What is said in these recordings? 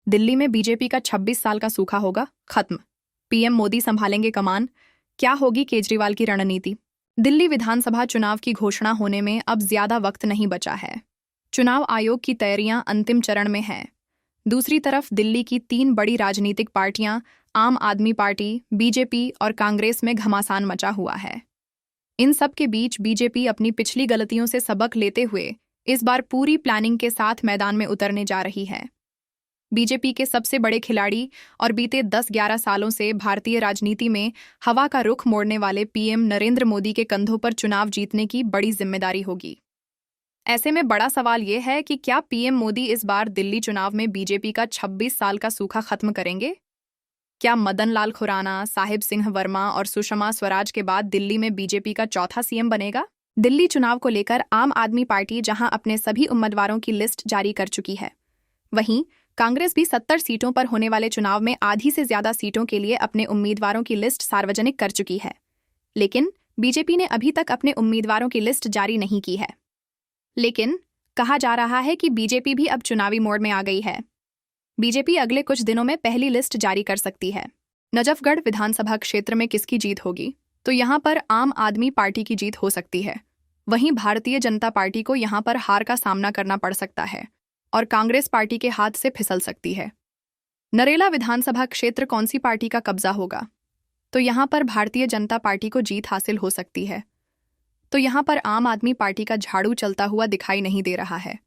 दिल्ली में बीजेपी का 26 साल का सूखा होगा खत्म। पीएम मोदी संभालेंगे कमान। क्या होगी केजरीवाल की रणनीति? दिल्ली विधानसभा चुनाव की घोषणा होने में अब ज्यादा वक्त नहीं बचा है। चुनाव आयोग की तैयारियां अंतिम चरण में हैं। दूसरी तरफ दिल्ली की 3 बड़ी राजनीतिक पार्टियां आम आदमी पार्टी, बीजेपी और कांग्रेस में घमासान मचा हुआ है। इन सब के बीच बीजेपी अपनी पिछली गलतियों से सबक लेते हुए इस बार पूरी प्लानिंग के साथ मैदान में उतरने जा रही है। बीजेपी के सबसे बड़े खिलाड़ी और बीते 10-11 सालों से भारतीय राजनीति में हवा का रुख मोड़ने वाले पीएम नरेंद्र मोदी के कंधों पर चुनाव जीतने की बड़ी जिम्मेदारी होगी। ऐसे में बड़ा सवाल यह है कि क्या पीएम मोदी इस बार दिल्ली चुनाव में बीजेपी का 26 साल का सूखा खत्म करेंगे? क्या मदन लाल खुराना, साहिब सिंह वर्मा और सुषमा स्वराज के बाद दिल्ली में बीजेपी का चौथा सीएम बनेगा? दिल्ली चुनाव को लेकर आम आदमी पार्टी जहां अपने सभी उम्मीदवारों की लिस्ट जारी कर चुकी है, वहीं कांग्रेस भी 70 सीटों पर होने वाले चुनाव में आधी से ज्यादा सीटों के लिए अपने उम्मीदवारों की लिस्ट सार्वजनिक कर चुकी है। लेकिन बीजेपी ने अभी तक अपने उम्मीदवारों की लिस्ट जारी नहीं की है। लेकिन कहा जा रहा है कि बीजेपी भी अब चुनावी मोड में आ गई है। बीजेपी अगले कुछ दिनों में पहली लिस्ट जारी कर सकती है। नजफगढ़ विधानसभा क्षेत्र में किसकी जीत होगी? तो यहां पर आम आदमी पार्टी की जीत हो सकती है। वहीं भारतीय जनता पार्टी को यहां पर हार का सामना करना पड़ सकता है और कांग्रेस पार्टी के हाथ से फिसल सकती है। नरेला विधानसभा क्षेत्र कौन सी पार्टी का कब्जा होगा? तो यहां पर भारतीय जनता पार्टी को जीत हासिल हो सकती है। तो यहां पर आम आदमी पार्टी का झाड़ू चलता हुआ दिखाई नहीं दे रहा है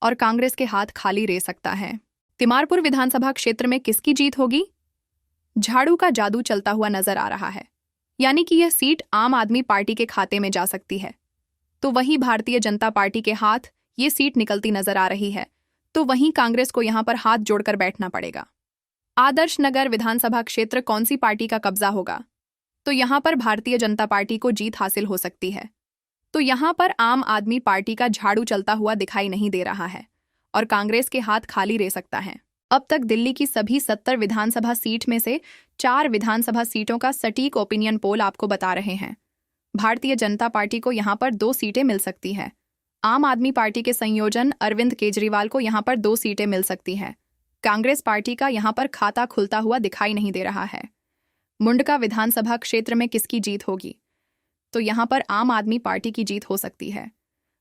और कांग्रेस के हाथ खाली रह सकता है। तिमारपुर विधानसभा क्षेत्र में किसकी जीत होगी? झाड़ू का जादू चलता हुआ नजर आ रहा है, यानी कि यह सीट आम आदमी पार्टी के खाते में जा सकती है। तो वहीं भारतीय जनता पार्टी के हाथ ये सीट निकलती नजर आ रही है, तो वहीं कांग्रेस को यहां पर हाथ जोड़कर बैठना पड़ेगा। आदर्श नगर विधानसभा क्षेत्र कौन सी पार्टी का कब्जा होगा? तो यहां पर भारतीय जनता पार्टी को जीत हासिल हो सकती है। तो यहां पर आम आदमी पार्टी का झाड़ू चलता हुआ दिखाई नहीं दे रहा है और कांग्रेस के हाथ खाली रह सकता है। अब तक दिल्ली की सभी 70 विधानसभा सीट में से 4 विधानसभा सीटों का सटीक ओपिनियन पोल आपको बता रहे हैं। भारतीय जनता पार्टी को यहां पर 2 सीटें मिल सकती हैं। आम आदमी पार्टी के संयोजन अरविंद केजरीवाल को यहां पर 2 सीटें मिल सकती हैं। कांग्रेस पार्टी का यहां पर खाता खुलता हुआ दिखाई नहीं दे रहा है। मुंडका विधानसभा क्षेत्र में किसकी जीत होगी? तो यहां पर आम आदमी पार्टी की जीत हो सकती है।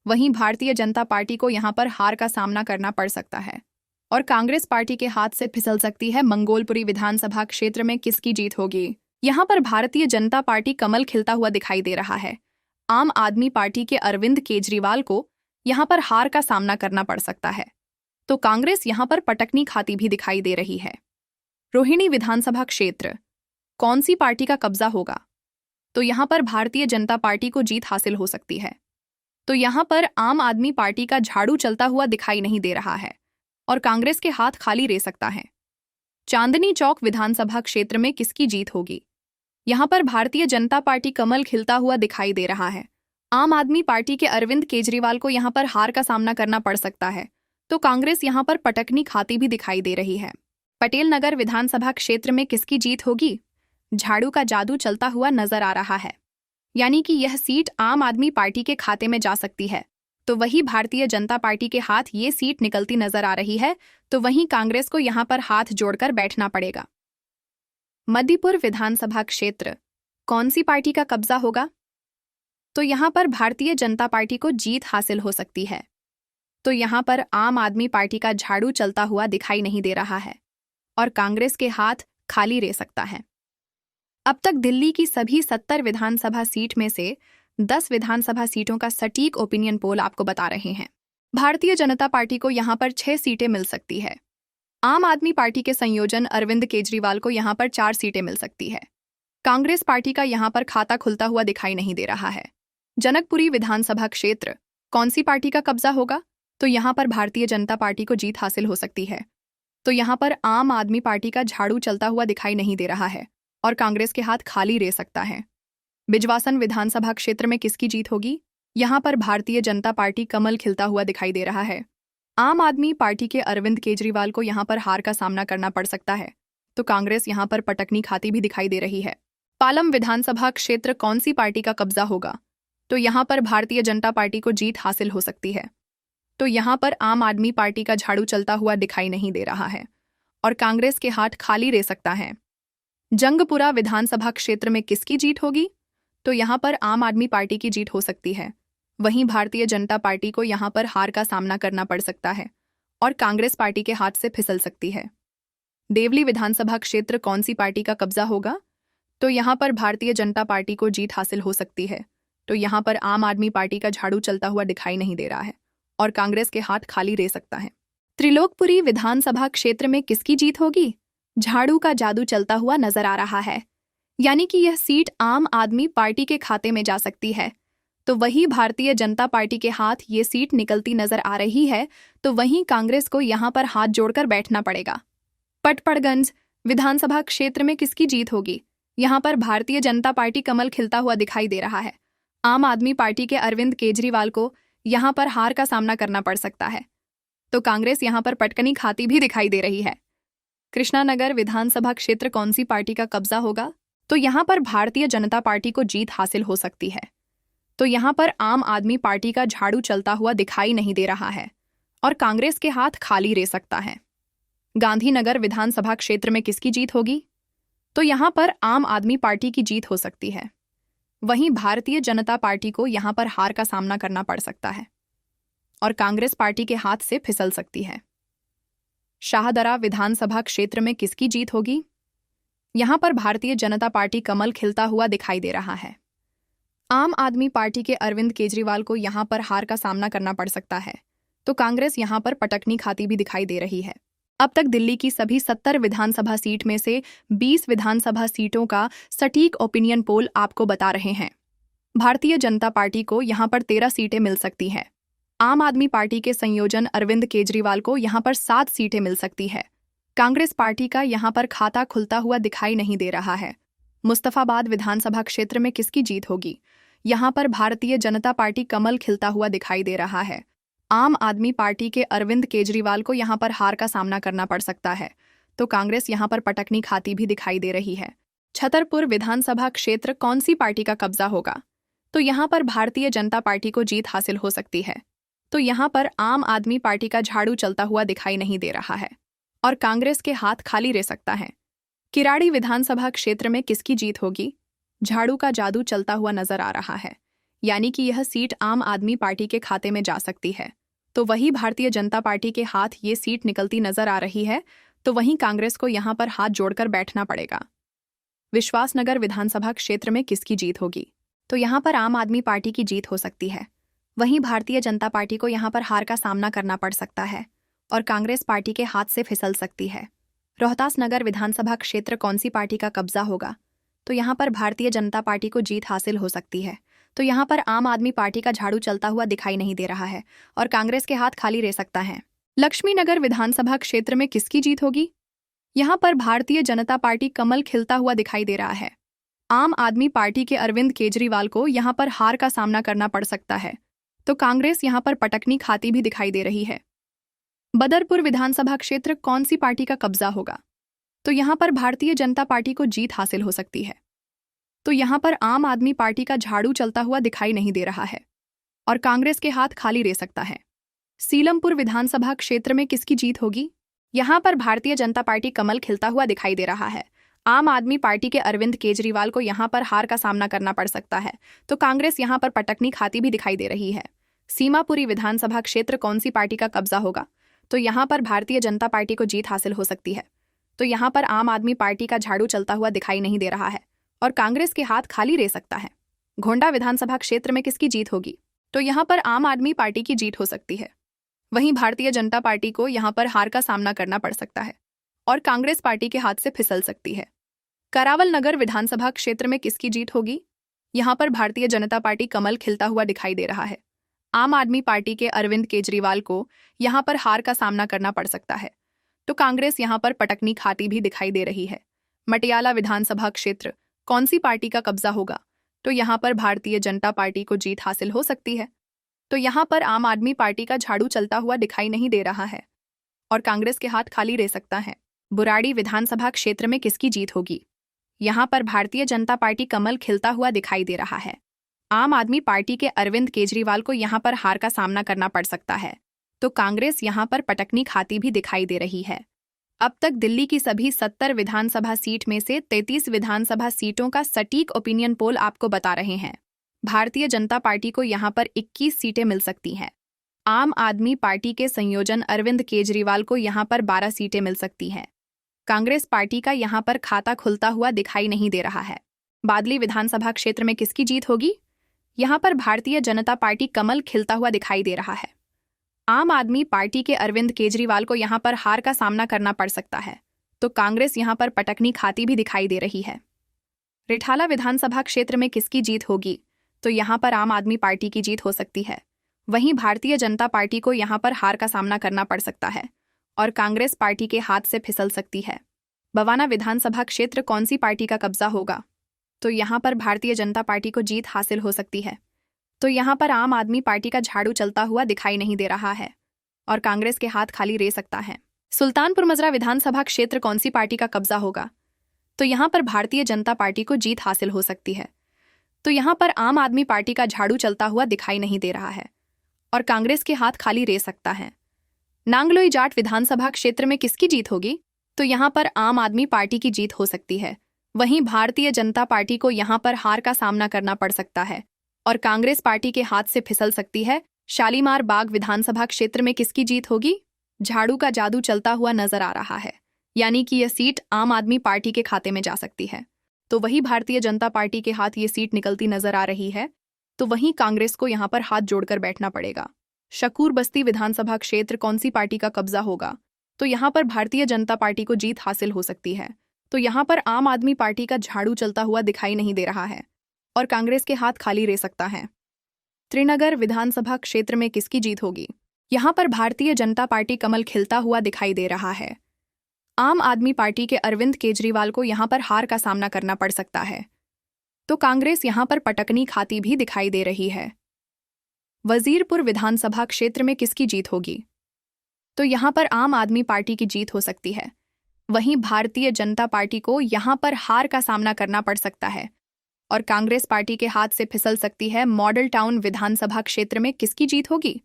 वहीं भारतीय जनता पार्टी को यहां पर हार का सामना करना पड़ सकता है और कांग्रेस पार्टी के हाथ से फिसल सकती है। मंगोलपुरी विधानसभा क्षेत्र में किसकी जीत होगी? यहां पर भारतीय जनता पार्टी कमल खिलता हुआ दिखाई दे रहा है। आम आदमी पार्टी के अरविंद केजरीवाल को यहां पर हार का सामना करना पड़ सकता है, तो कांग्रेस यहां पर पटकनी खाती भी दिखाई दे रही है। रोहिणी विधानसभा क्षेत्र कौन सी पार्टी का कब्जा होगा? तो यहां पर भारतीय जनता पार्टी को जीत हासिल हो सकती है। तो यहां पर आम आदमी पार्टी का झाड़ू चलता हुआ दिखाई नहीं दे रहा है और कांग्रेस के हाथ खाली रह सकता है। चांदनी चौक विधानसभा क्षेत्र में किसकी जीत होगी? यहां पर भारतीय जनता पार्टी कमल खिलता हुआ दिखाई दे रहा है। आम आदमी पार्टी के अरविंद केजरीवाल को यहां पर हार का सामना करना पड़ सकता है, तो कांग्रेस यहां पर पटकनी खाती भी दिखाई दे रही है। पटेल नगर विधानसभा क्षेत्र में किसकी जीत होगी? झाड़ू का जादू चलता हुआ नजर आ रहा है, यानी कि यह सीट आम आदमी पार्टी के खाते में जा सकती है। तो वही भारतीय जनता पार्टी के हाथ ये सीट निकलती नजर आ रही है, तो वहीं कांग्रेस को यहां पर हाथ जोड़कर बैठना पड़ेगा। मध्यपुर विधानसभा क्षेत्र कौन सी पार्टी का कब्जा होगा? तो यहां पर भारतीय जनता पार्टी को जीत हासिल हो सकती है। तो यहां पर आम आदमी पार्टी का झाड़ू चलता हुआ दिखाई नहीं दे रहा है और कांग्रेस के हाथ खाली रह सकता है। अब तक दिल्ली की सभी 70 विधानसभा सीट में से 10 विधानसभा सीटों का सटीक ओपिनियन पोल आपको बता रहे हैं। भारतीय जनता पार्टी को यहां पर 6 सीटें मिल सकती है। आम आदमी पार्टी के संयोजन अरविंद केजरीवाल को यहां पर 4 सीटें मिल सकती है। कांग्रेस पार्टी का यहां पर खाता खुलता हुआ दिखाई नहीं दे रहा है। जनकपुरी विधानसभा क्षेत्र कौन सी पार्टी का कब्जा होगा? तो यहां पर भारतीय जनता पार्टी को जीत हासिल हो सकती है। तो यहां पर आम आदमी पार्टी का झाड़ू चलता हुआ दिखाई नहीं दे रहा है और कांग्रेस के हाथ खाली रह सकता है। बिजवासन विधानसभा क्षेत्र में किसकी जीत होगी? यहां पर भारतीय जनता पार्टी कमल खिलता हुआ दिखाई दे रहा है। आम आदमी पार्टी के अरविंद केजरीवाल को यहां पर हार का सामना करना पड़ सकता है, तो कांग्रेस यहां पर पटकनी खाती भी दिखाई दे रही है। पालम विधानसभा क्षेत्र कौन सी पार्टी का कब्जा होगा? तो यहां पर भारतीय जनता पार्टी को जीत हासिल हो सकती है। तो यहां पर आम आदमी पार्टी का झाड़ू चलता हुआ दिखाई नहीं दे रहा है और कांग्रेस के हाथ खाली रह सकता है। जंगपुरा विधानसभा क्षेत्र में किसकी जीत होगी? तो यहाँ पर आम आदमी पार्टी की जीत हो सकती है। वहीं भारतीय जनता पार्टी को यहाँ पर हार का सामना करना पड़ सकता है और कांग्रेस पार्टी के हाथ से फिसल सकती है। देवली विधानसभा क्षेत्र कौन सी पार्टी का कब्जा होगा? तो यहाँ पर भारतीय जनता पार्टी को जीत हासिल हो सकती है। तो यहाँ पर आम आदमी पार्टी का झाड़ू चलता हुआ दिखाई नहीं दे रहा है और कांग्रेस के हाथ खाली रह सकता है। त्रिलोकपुरी विधानसभा क्षेत्र में किसकी जीत होगी? झाड़ू का जादू चलता हुआ नजर आ रहा है, यानी कि यह सीट आम आदमी पार्टी के खाते में जा सकती है। तो वही भारतीय जनता पार्टी के हाथ ये सीट निकलती नजर आ रही है, तो वहीं कांग्रेस को यहाँ पर हाथ जोड़कर बैठना पड़ेगा। पटपड़गंज विधानसभा क्षेत्र में किसकी जीत होगी? यहाँ पर भारतीय जनता पार्टी कमल खिलता हुआ दिखाई दे रहा है। आम आदमी पार्टी के अरविंद केजरीवाल को यहाँ पर हार का सामना करना पड़ सकता है, तो कांग्रेस यहाँ पर पटकनी खाती भी दिखाई दे रही है। कृष्णानगर विधानसभा क्षेत्र कौन सी पार्टी का कब्जा होगा? तो यहाँ पर भारतीय जनता पार्टी को जीत हासिल हो सकती है। तो यहाँ पर आम आदमी पार्टी का झाड़ू चलता हुआ दिखाई नहीं दे रहा है और कांग्रेस के हाथ खाली रह सकता है। गांधीनगर विधानसभा क्षेत्र में किसकी जीत होगी? तो यहाँ पर आम आदमी पार्टी की जीत हो सकती है। वहीं भारतीय जनता पार्टी को यहाँ पर हार का सामना करना पड़ सकता है और कांग्रेस पार्टी के हाथ से फिसल सकती है। शाहदरा विधानसभा क्षेत्र में किसकी जीत होगी? यहाँ पर भारतीय जनता पार्टी कमल खिलता हुआ दिखाई दे रहा है। आम आदमी पार्टी के अरविंद केजरीवाल को यहाँ पर हार का सामना करना पड़ सकता है, तो कांग्रेस यहाँ पर पटकनी खाती भी दिखाई दे रही है। अब तक दिल्ली की सभी 70 विधानसभा सीट में से 20 विधानसभा सीटों का सटीक ओपिनियन पोल आपको बता रहे हैं। भारतीय जनता पार्टी को यहाँ पर 13 सीटें मिल सकती हैं। आम आदमी पार्टी के संयोजन अरविंद केजरीवाल को यहाँ पर 7 सीटें मिल सकती है। कांग्रेस पार्टी का यहाँ पर खाता खुलता हुआ दिखाई नहीं दे रहा है। मुस्तफाबाद विधानसभा क्षेत्र में किसकी जीत होगी? यहाँ पर भारतीय जनता पार्टी कमल खिलता हुआ दिखाई दे रहा है। आम आदमी पार्टी के अरविंद केजरीवाल को यहाँ पर हार का सामना करना पड़ सकता है, तो कांग्रेस यहाँ पर पटकनी खाती भी दिखाई दे रही है। छतरपुर विधानसभा क्षेत्र कौन सी पार्टी का कब्जा होगा? तो यहाँ पर भारतीय जनता पार्टी को जीत हासिल हो सकती है। तो यहाँ पर आम आदमी पार्टी का झाड़ू चलता हुआ दिखाई नहीं दे रहा है और कांग्रेस के हाथ खाली रह सकता है। किराड़ी विधानसभा क्षेत्र में किसकी जीत होगी? झाड़ू का जादू चलता हुआ नजर आ रहा है, यानी कि यह सीट आम आदमी पार्टी के खाते में जा सकती है। तो वही भारतीय जनता पार्टी के हाथ ये सीट निकलती नजर आ रही है, तो वहीं कांग्रेस को यहाँ पर हाथ जोड़कर बैठना पड़ेगा। विश्वासनगर विधानसभा क्षेत्र में किसकी जीत होगी? तो यहाँ पर आम आदमी पार्टी की जीत हो सकती है। वहीं भारतीय जनता पार्टी को यहाँ पर हार का सामना करना पड़ सकता है और कांग्रेस पार्टी के हाथ से फिसल सकती है। रोहतास नगर विधानसभा क्षेत्र कौन सी पार्टी का कब्जा होगा? तो यहाँ पर भारतीय जनता पार्टी को जीत हासिल हो सकती है। तो यहाँ पर आम आदमी पार्टी का झाड़ू चलता हुआ दिखाई नहीं दे रहा है और कांग्रेस के हाथ खाली रह सकता है। लक्ष्मी नगर विधानसभा क्षेत्र में किसकी जीत होगी? यहाँ पर भारतीय जनता पार्टी कमल खिलता हुआ दिखाई दे रहा है। आम आदमी पार्टी के अरविंद केजरीवाल को यहाँ पर हार का सामना करना पड़ सकता है, तो कांग्रेस यहाँ पर पटकनी खाती भी दिखाई दे रही है। बदरपुर विधानसभा क्षेत्र कौन सी पार्टी का कब्जा होगा? तो यहाँ पर भारतीय जनता पार्टी को जीत हासिल हो सकती है। तो यहाँ पर आम आदमी पार्टी का झाड़ू चलता हुआ दिखाई नहीं दे रहा है और कांग्रेस के हाथ खाली रह सकता है। सीलमपुर विधानसभा क्षेत्र में किसकी जीत होगी? यहाँ पर भारतीय जनता पार्टी कमल खिलता हुआ दिखाई दे रहा है। आम आदमी पार्टी के अरविंद केजरीवाल को यहाँ पर हार का सामना करना पड़ सकता है, तो कांग्रेस यहाँ पर पटकनी खाती भी दिखाई दे रही है। सीमापुरी विधानसभा क्षेत्र कौन सी पार्टी का कब्जा होगा? तो यहाँ पर भारतीय जनता पार्टी को जीत हासिल हो सकती है। तो यहाँ पर आम आदमी पार्टी का झाड़ू चलता हुआ दिखाई नहीं दे रहा है और कांग्रेस के हाथ खाली रह सकता है। गोंडा विधानसभा क्षेत्र में किसकी जीत होगी? तो यहाँ पर आम आदमी पार्टी की जीत हो सकती है। वहीं भारतीय जनता पार्टी को यहाँ पर हार का सामना करना पड़ सकता है और कांग्रेस पार्टी के हाथ से फिसल सकती है। करावल नगर विधानसभा क्षेत्र में किसकी जीत होगी? यहाँ पर भारतीय जनता पार्टी कमल खिलता हुआ दिखाई दे रहा है। आम आदमी पार्टी के अरविंद केजरीवाल को यहाँ पर हार का सामना करना पड़ सकता है, तो कांग्रेस यहाँ पर पटकनी खाती भी दिखाई दे रही है। मटियाला विधानसभा क्षेत्र कौन सी पार्टी का कब्जा होगा? तो यहाँ पर भारतीय जनता पार्टी को जीत हासिल हो सकती है। तो यहाँ पर आम आदमी पार्टी का झाड़ू चलता हुआ दिखाई नहीं दे रहा है और कांग्रेस के हाथ खाली रह सकता है। बुराड़ी विधानसभा क्षेत्र में किसकी जीत होगी? यहाँ पर भारतीय जनता पार्टी कमल खिलता हुआ दिखाई दे रहा है। आम आदमी पार्टी के अरविंद केजरीवाल को यहाँ पर हार का सामना करना पड़ सकता है, तो कांग्रेस यहाँ पर पटकनी खाती भी दिखाई दे रही है। अब तक दिल्ली की सभी 70 विधानसभा सीट में से 33 विधानसभा सीटों का सटीक ओपिनियन पोल आपको बता रहे हैं। भारतीय जनता पार्टी को यहां पर 21 सीटें मिल सकती हैं। आम आदमी पार्टी के संयोजन अरविंद केजरीवाल को यहां पर 12 सीटें मिल सकती हैं। कांग्रेस पार्टी का यहां पर खाता खुलता हुआ दिखाई नहीं दे रहा है। बादली विधानसभा क्षेत्र में किसकी जीत होगी? यहां पर भारतीय जनता पार्टी कमल खिलता हुआ दिखाई दे रहा है। आम आदमी पार्टी के अरविंद केजरीवाल को यहां पर हार का सामना करना पड़ सकता है, तो कांग्रेस यहां पर पटकनी खाती भी दिखाई दे रही है। रिठाला विधानसभा क्षेत्र में किसकी जीत होगी? तो यहां पर आम आदमी पार्टी की जीत हो सकती है। वहीं भारतीय जनता पार्टी को यहां पर हार का सामना करना पड़ सकता है और कांग्रेस पार्टी के हाथ से फिसल सकती है। बवाना विधानसभा क्षेत्र कौन सी पार्टी का कब्जा होगा? तो यहां पर भारतीय जनता पार्टी को जीत हासिल हो सकती है। तो यहां पर आम आदमी पार्टी का झाड़ू चलता हुआ दिखाई नहीं दे रहा है और कांग्रेस के हाथ खाली रह सकता है। सुल्तानपुर मजरा विधानसभा क्षेत्र कौन सी पार्टी का कब्जा होगा? तो यहां पर भारतीय जनता पार्टी को जीत हासिल हो सकती है। तो यहां पर आम आदमी पार्टी का झाड़ू चलता हुआ दिखाई नहीं दे रहा है और कांग्रेस के हाथ खाली रह सकता है। नांगलोई जाट विधानसभा क्षेत्र में किसकी जीत होगी? तो यहां पर आम आदमी पार्टी की जीत हो सकती है। वहीं भारतीय जनता पार्टी को यहां पर हार का सामना करना पड़ सकता है और कांग्रेस पार्टी के हाथ से फिसल सकती है। शालीमार बाग विधानसभा क्षेत्र में किसकी जीत होगी? झाड़ू का जादू चलता हुआ नजर आ रहा है, यानी कि यह सीट आम आदमी पार्टी के खाते में जा सकती है। तो वही भारतीय जनता पार्टी के हाथ ये सीट निकलती नजर आ रही है, तो वहीं कांग्रेस को यहां पर हाथ जोड़कर बैठना पड़ेगा। शकूर बस्ती विधानसभा क्षेत्र कौन सी पार्टी का कब्जा होगा? तो यहां पर भारतीय जनता पार्टी को जीत हासिल हो सकती है। तो यहां पर आम आदमी पार्टी का झाड़ू चलता हुआ दिखाई नहीं दे रहा है और कांग्रेस के हाथ खाली रह सकता है। त्रिनगर विधानसभा क्षेत्र में किसकी जीत होगी? यहां पर भारतीय जनता पार्टी कमल खिलता हुआ दिखाई दे रहा है। आम आदमी पार्टी के अरविंद केजरीवाल को यहां पर हार का सामना करना पड़ सकता है, तो कांग्रेस यहां पर पटकनी खाती भी दिखाई दे रही है। वजीरपुर विधानसभा क्षेत्र में किसकी जीत होगी? तो यहां पर आम आदमी पार्टी की जीत हो सकती है। वहीं भारतीय जनता पार्टी को यहां पर हार का सामना करना पड़ सकता है और कांग्रेस पार्टी के हाथ से फिसल सकती है। मॉडल टाउन विधानसभा क्षेत्र में किसकी जीत होगी?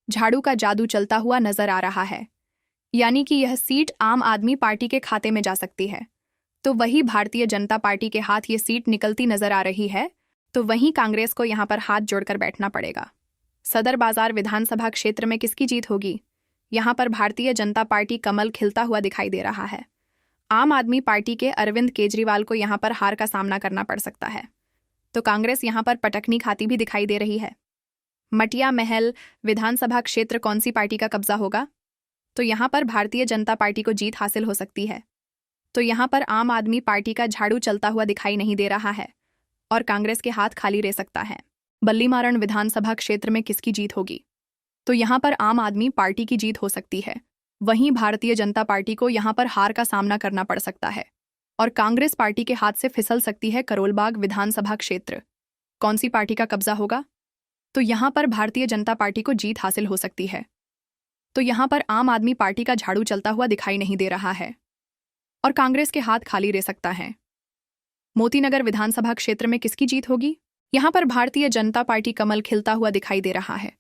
झाड़ू का जादू चलता हुआ नजर आ रहा है, यानी कि यह सीट आम आदमी पार्टी के खाते में जा सकती है। तो वही भारतीय जनता पार्टी के हाथ ये सीट निकलती नजर आ रही है, तो वहीं कांग्रेस को यहां पर हाथ जोड़कर बैठना पड़ेगा। सदर बाजार विधानसभा क्षेत्र में किसकी जीत होगी? यहां पर भारतीय जनता पार्टी कमल खिलता हुआ दिखाई दे रहा है। आम आदमी पार्टी के अरविंद केजरीवाल को यहां पर हार का सामना करना पड़ सकता है, तो कांग्रेस यहां पर पटकनी खाती भी दिखाई दे रही है। मटिया महल विधानसभा क्षेत्र कौन सी पार्टी का कब्जा होगा? तो यहां पर भारतीय जनता पार्टी को जीत हासिल हो सकती है। तो यहां पर आम आदमी पार्टी का झाड़ू चलता हुआ दिखाई नहीं दे रहा है और कांग्रेस के हाथ खाली रह सकता है। बल्लीमारण विधानसभा क्षेत्र में किसकी जीत होगी? तो यहां पर आम आदमी पार्टी की जीत हो सकती है। वहीं भारतीय जनता पार्टी को यहां पर हार का सामना करना पड़ सकता है और कांग्रेस पार्टी के हाथ से फिसल सकती है। करोलबाग विधानसभा क्षेत्र कौन सी पार्टी का कब्जा होगा? तो यहां पर भारतीय जनता पार्टी को जीत हासिल हो सकती है। तो यहां पर आम आदमी पार्टी का झाड़ू चलता हुआ दिखाई नहीं दे रहा है और कांग्रेस के हाथ खाली रह सकता है। मोतीनगर विधानसभा क्षेत्र में किसकी जीत होगी? यहां पर भारतीय जनता पार्टी कमल खिलता हुआ दिखाई दे रहा है।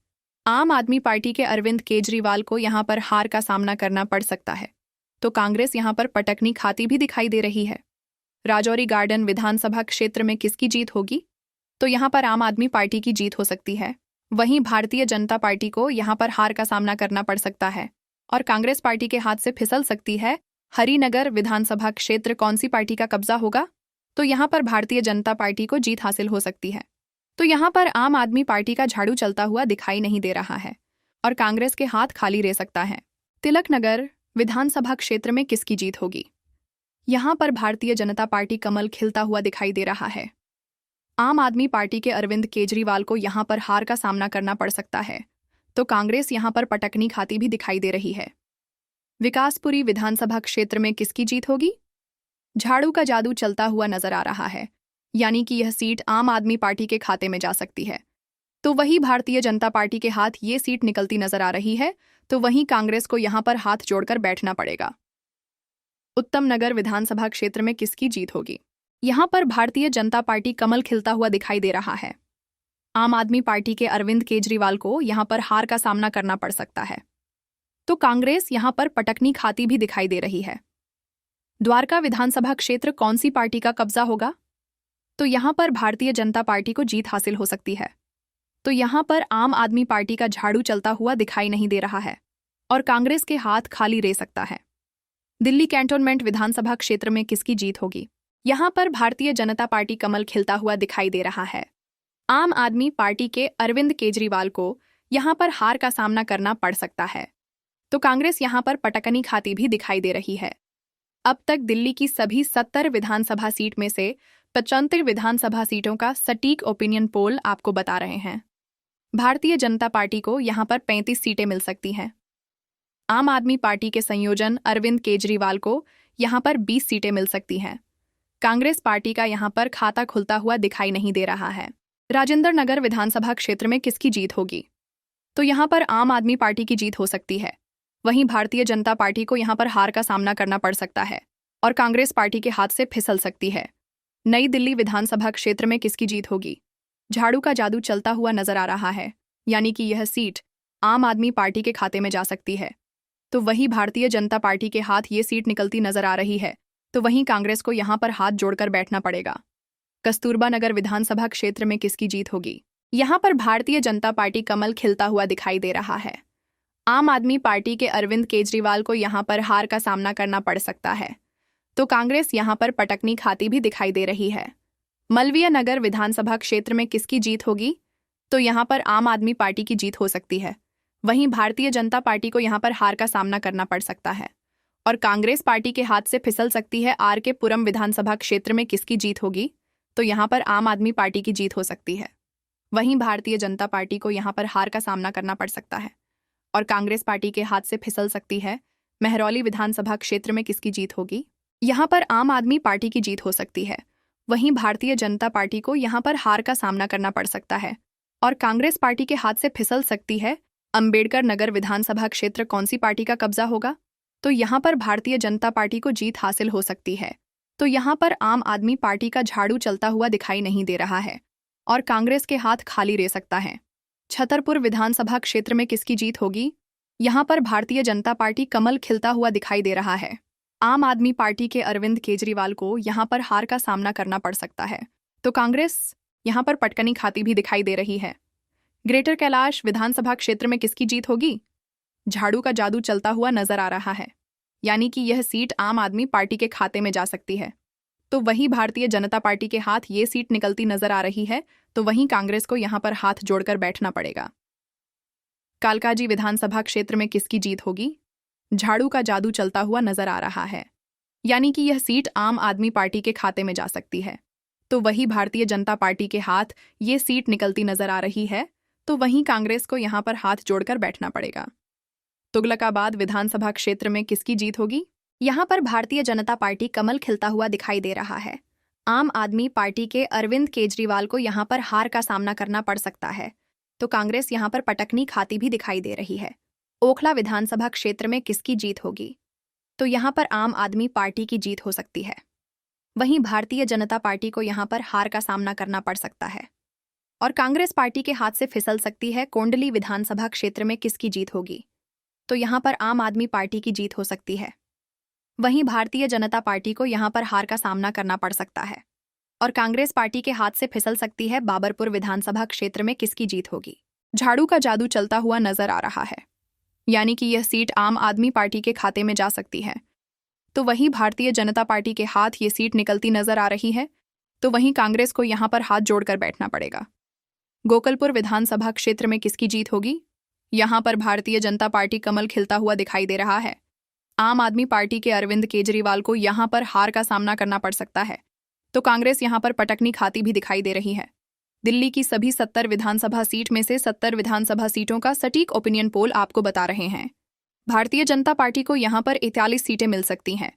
आम आदमी पार्टी के अरविंद केजरीवाल को यहां पर हार का सामना करना पड़ सकता है, तो कांग्रेस यहां पर पटकनी खाती भी दिखाई दे रही है। राजौरी गार्डन विधानसभा क्षेत्र में किसकी जीत होगी? तो यहां पर आम आदमी पार्टी की जीत हो सकती है। वहीं भारतीय जनता पार्टी को यहां पर हार का सामना करना पड़ सकता है और कांग्रेस पार्टी के हाथ से फिसल सकती है। हरिनगर विधानसभा क्षेत्र कौन सी पार्टी का कब्जा होगा? तो यहां पर भारतीय जनता पार्टी को जीत हासिल हो सकती है। तो यहां पर आम आदमी पार्टी का झाड़ू चलता हुआ दिखाई नहीं दे रहा है और कांग्रेस के हाथ खाली रह सकता है। तिलकनगर विधानसभा क्षेत्र में किसकी जीत होगी? यहां पर भारतीय जनता पार्टी कमल खिलता हुआ दिखाई दे रहा है। आम आदमी पार्टी के अरविंद केजरीवाल को यहां पर हार का सामना करना पड़ सकता है, तो कांग्रेस यहां पर पटकनी खाती भी दिखाई दे रही है। विकासपुरी विधानसभा क्षेत्र में किसकी जीत होगी? झाड़ू का जादू चलता हुआ नजर आ रहा है, यानी कि यह सीट आम आदमी पार्टी के खाते में जा सकती है। तो वही भारतीय जनता पार्टी के हाथ ये सीट निकलती नजर आ रही है, तो वहीं कांग्रेस को यहां पर हाथ जोड़कर बैठना पड़ेगा। उत्तम नगर विधानसभा क्षेत्र में किसकी जीत होगी? यहां पर भारतीय जनता पार्टी कमल खिलता हुआ दिखाई दे रहा है। आम आदमी पार्टी के अरविंद केजरीवाल को यहां पर हार का सामना करना पड़ सकता है, तो कांग्रेस यहां पर पटकनी खाती भी दिखाई दे रही है। द्वारका विधानसभा क्षेत्र कौन सी पार्टी का कब्जा होगा? तो यहां पर भारतीय जनता पार्टी को जीत हासिल हो सकती है। तो यहां पर आम आदमी पार्टी का झाड़ू चलता हुआ दिखाई नहीं दे रहा है और कांग्रेस के हाथ खाली रह सकता है। दिल्ली कैंटोनमेंट विधानसभा क्षेत्र में किसकी जीत होगी? यहां पर भारतीय जनता पार्टी कमल खिलता हुआ दिखाई दे रहा है। आम आदमी पार्टी के अरविंद केजरीवाल को यहां पर हार का सामना करना पड़ सकता है। तो कांग्रेस यहां पर पटकनी खाती भी दिखाई दे रही है। अब तक दिल्ली की सभी 70 विधानसभा सीट में से 75 विधानसभा सीटों का सटीक ओपिनियन पोल आपको बता रहे हैं। भारतीय जनता पार्टी को यहां पर 35 सीटें मिल सकती हैं। आम आदमी पार्टी के संयोजन अरविंद केजरीवाल को यहां पर 20 सीटें मिल सकती हैं। कांग्रेस पार्टी का यहां पर खाता खुलता हुआ दिखाई नहीं दे रहा है। राजेंद्र नगर विधानसभा क्षेत्र में किसकी जीत होगी? तो यहां पर आम आदमी पार्टी की जीत हो सकती है। वहीं भारतीय जनता पार्टी को यहां पर हार का सामना करना पड़ सकता है और कांग्रेस पार्टी के हाथ से फिसल सकती है। नई दिल्ली विधानसभा क्षेत्र में किसकी जीत होगी? झाड़ू का जादू चलता हुआ नजर आ रहा है, यानी कि यह सीट आम आदमी पार्टी के खाते में जा सकती है। तो वही भारतीय जनता पार्टी के हाथ ये सीट निकलती नजर आ रही है। तो वहीं कांग्रेस को यहां पर हाथ जोड़कर बैठना पड़ेगा। कस्तूरबा नगर विधानसभा क्षेत्र में किसकी जीत होगी? यहां पर भारतीय जनता पार्टी कमल खिलता हुआ दिखाई दे रहा है। आम आदमी पार्टी के अरविंद केजरीवाल को यहां पर हार का सामना करना पड़ सकता है। तो कांग्रेस यहां पर पटकनी खाती भी दिखाई दे रही है। मलविया नगर विधानसभा क्षेत्र में किसकी जीत होगी? तो यहां पर आम आदमी पार्टी की जीत हो सकती है। वहीं भारतीय जनता पार्टी को यहां पर हार का सामना करना पड़ सकता है और कांग्रेस पार्टी के हाथ से फिसल सकती है। आर के पुरम विधानसभा क्षेत्र में किसकी जीत होगी? तो यहां पर आम आदमी पार्टी की जीत हो सकती है। वहीं भारतीय जनता पार्टी को यहां पर हार का सामना करना पड़ सकता है और कांग्रेस पार्टी के हाथ से फिसल सकती है। महरौली विधानसभा क्षेत्र में किसकी जीत होगी? यहां पर आम आदमी पार्टी की जीत हो सकती है। वहीं भारतीय जनता पार्टी को यहां पर हार का सामना करना पड़ सकता है और कांग्रेस पार्टी के हाथ से फिसल सकती है। अंबेडकर नगर विधानसभा क्षेत्र कौन सी पार्टी का कब्जा होगा? तो यहां पर भारतीय जनता पार्टी को जीत हासिल हो सकती है। तो यहां पर आम आदमी पार्टी का झाड़ू चलता हुआ दिखाई नहीं दे रहा है और कांग्रेस के हाथ खाली रह सकता है। छतरपुर विधानसभा क्षेत्र में किसकी जीत होगी? यहां पर भारतीय जनता पार्टी कमल खिलता हुआ दिखाई दे रहा है। आम आदमी पार्टी के अरविंद केजरीवाल को यहां पर हार का सामना करना पड़ सकता है। तो कांग्रेस यहां पर पटकनी खाती भी दिखाई दे रही है। ग्रेटर कैलाश विधानसभा क्षेत्र में किसकी जीत होगी? झाड़ू का जादू चलता हुआ नजर आ रहा है, यानी कि यह सीट आम आदमी पार्टी के खाते में जा सकती है। तो वहीं भारतीय जनता पार्टी के हाथ ये सीट निकलती नजर आ रही है। तो वहीं कांग्रेस को यहां पर हाथ जोड़कर बैठना पड़ेगा। कालकाजी विधानसभा क्षेत्र में किसकी जीत होगी? झाड़ू का जादू चलता हुआ नजर आ रहा है, यानी कि यह सीट आम आदमी पार्टी के खाते में जा सकती है। तो वही भारतीय जनता पार्टी के हाथ ये सीट निकलती नजर आ रही है। तो वहीं कांग्रेस को यहां पर हाथ जोड़कर बैठना पड़ेगा। तुगलकाबाद विधानसभा क्षेत्र में किसकी जीत होगी? यहां पर भारतीय जनता पार्टी कमल खिलता हुआ दिखाई दे रहा है। आम आदमी पार्टी के अरविंद केजरीवाल को यहां पर हार का सामना करना पड़ सकता है। तो कांग्रेस यहां पर पटकनी खाती भी दिखाई दे रही है। ओखला विधानसभा क्षेत्र में किसकी जीत होगी? तो यहां पर आम आदमी पार्टी की जीत हो सकती है। वहीं भारतीय जनता पार्टी को यहां पर हार का सामना करना पड़ सकता है और कांग्रेस पार्टी के हाथ से फिसल सकती है। कोंडली विधानसभा क्षेत्र में किसकी जीत होगी? तो यहां पर आम आदमी पार्टी की जीत हो सकती है। वहीं भारतीय जनता पार्टी को यहां पर हार का सामना करना पड़ सकता है और कांग्रेस पार्टी के हाथ से फिसल सकती है। बाबरपुर विधानसभा क्षेत्र में किसकी जीत होगी? झाड़ू का जादू चलता हुआ नजर आ रहा है, यानी कि यह सीट आम आदमी पार्टी के खाते में जा सकती है। तो वहीं भारतीय जनता पार्टी के हाथ ये सीट निकलती नजर आ रही है। तो वहीं कांग्रेस को यहां पर हाथ जोड़कर बैठना पड़ेगा। गोकलपुर विधानसभा क्षेत्र में किसकी जीत होगी? यहां पर भारतीय जनता पार्टी कमल खिलता हुआ दिखाई दे रहा है। आम आदमी पार्टी के अरविंद केजरीवाल को यहां पर हार का सामना करना पड़ सकता है। तो कांग्रेस यहां पर पटकनी खाती भी दिखाई दे रही है। दिल्ली की सभी 70 विधानसभा सीट में से 70 विधानसभा सीटों का सटीक ओपिनियन पोल आपको बता रहे हैं। भारतीय जनता पार्टी को यहां पर 41 सीटें मिल सकती हैं।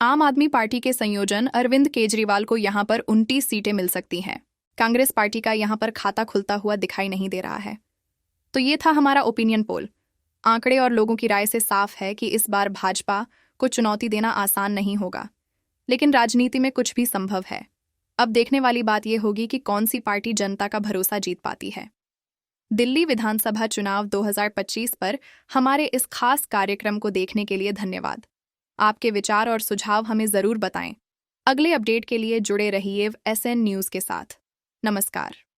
आम आदमी पार्टी के संयोजन अरविंद केजरीवाल को यहां पर 29 सीटें मिल सकती हैं। कांग्रेस पार्टी का यहां पर खाता खुलता हुआ दिखाई नहीं दे रहा है। तो ये था हमारा ओपिनियन पोल। आंकड़े और लोगों की राय से साफ है कि इस बार भाजपा को चुनौती देना आसान नहीं होगा, लेकिन राजनीति में कुछ भी संभव है। अब देखने वाली बात यह होगी कि कौन सी पार्टी जनता का भरोसा जीत पाती है। दिल्ली विधानसभा चुनाव 2025 पर हमारे इस खास कार्यक्रम को देखने के लिए धन्यवाद। आपके विचार और सुझाव हमें ज़रूर बताएं। अगले अपडेट के लिए जुड़े रहिए SN न्यूज़ के साथ। नमस्कार।